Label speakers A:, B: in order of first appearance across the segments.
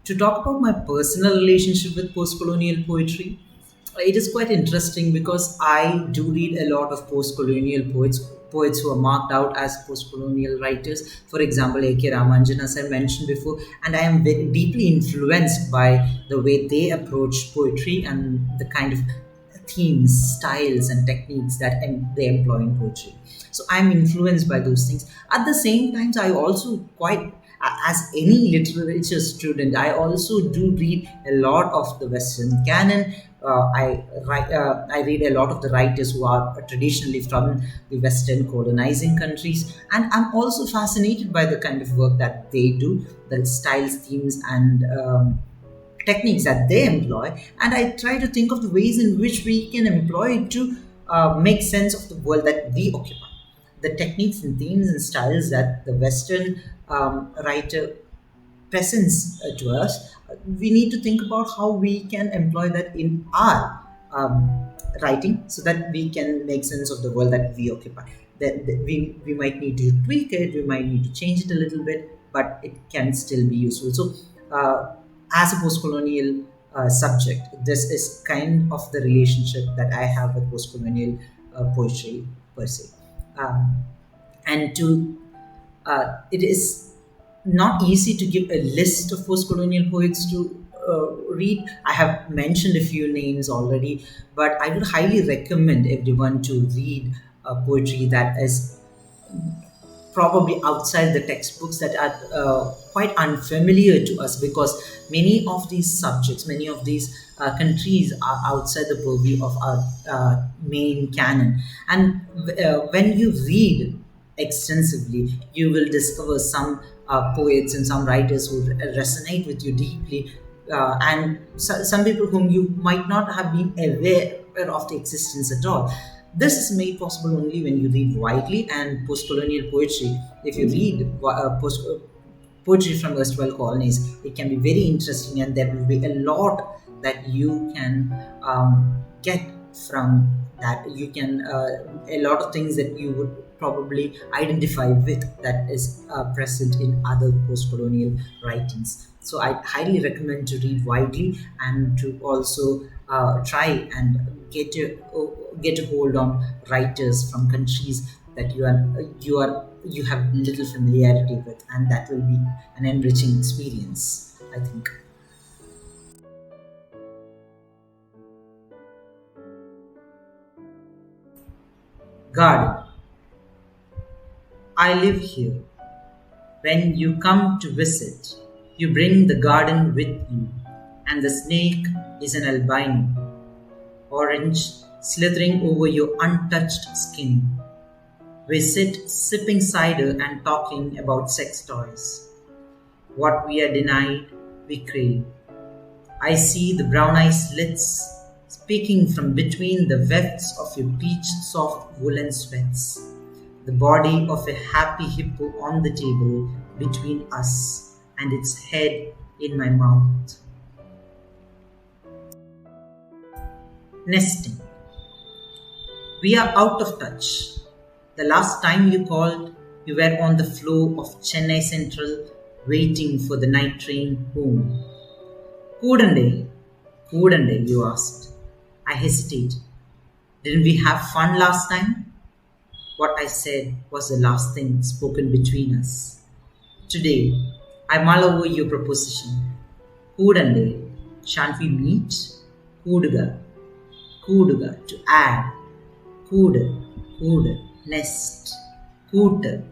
A: To talk about my personal relationship with postcolonial poetry, it is quite interesting because I do read a lot of postcolonial poets who are marked out as postcolonial writers. For example, A.K. Ramanjan, as I mentioned before, and I am very deeply influenced by the way they approach poetry and the kind of themes, styles, and techniques that they employ in poetry. So I'm influenced by those things. At the same time, I also quite as any literature student, I also do read a lot of the Western canon. I read a lot of the writers who are traditionally from the Western colonizing countries, and I'm also fascinated by the kind of work that they do, the styles, themes, and techniques that they employ. And I try to think of the ways in which we can employ it to make sense of the world that we occupy, the techniques and themes and styles that the Western writer presents to us. We need to think about how we can employ that in our writing so that we can make sense of the world that we occupy. That we might need to tweak it, we might need to change it a little bit, but it can still be useful. So, as a post-colonial subject, this is kind of the relationship that I have with post-colonial poetry per se. Um, and to It is not easy to give a list of post-colonial poets to read. I have mentioned a few names already, but I would highly recommend everyone to read poetry that is probably outside the textbooks, that are quite unfamiliar to us, because many of these subjects, many of these countries are outside the purview of our main canon. And when you read extensively, you will discover some poets and some writers who resonate with you deeply, and some people whom you might not have been aware of the existence at all. This is made possible only when you read widely. And post-colonial poetry, if you read poetry from erstwhile colonies, it can be very interesting, and there will be a lot that you can get from that. You can A lot of things that you would probably identify with, that is present in other post-colonial writings. So I highly recommend to read widely, and to also try and get a hold on writers from countries that you have little familiarity with, and that will be an enriching experience, I think. Garden. I live here. When you come to visit, you bring the garden with you, and the snake is an albino, orange, slithering over your untouched skin. We sit sipping cider and talking about sex toys. What we are denied, we crave. I see the brown eye slits speaking from between the wefts of your peach soft woolen sweats. The body of a happy hippo on the table between us, and its head in my mouth. Nesting. We are out of touch. The last time you called, you were on the floor of Chennai Central waiting for the night train home. Couldn't couldn't you asked. I hesitated. Didn't we have fun last time? What I said was the last thing spoken between us. Today, I mull over your proposition. Couldn't Shan't we meet? Kuduga, Kuduga, to add. Kudu, nest. Kuta,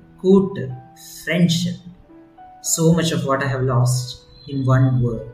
A: friendship. So much of what I have lost in one word.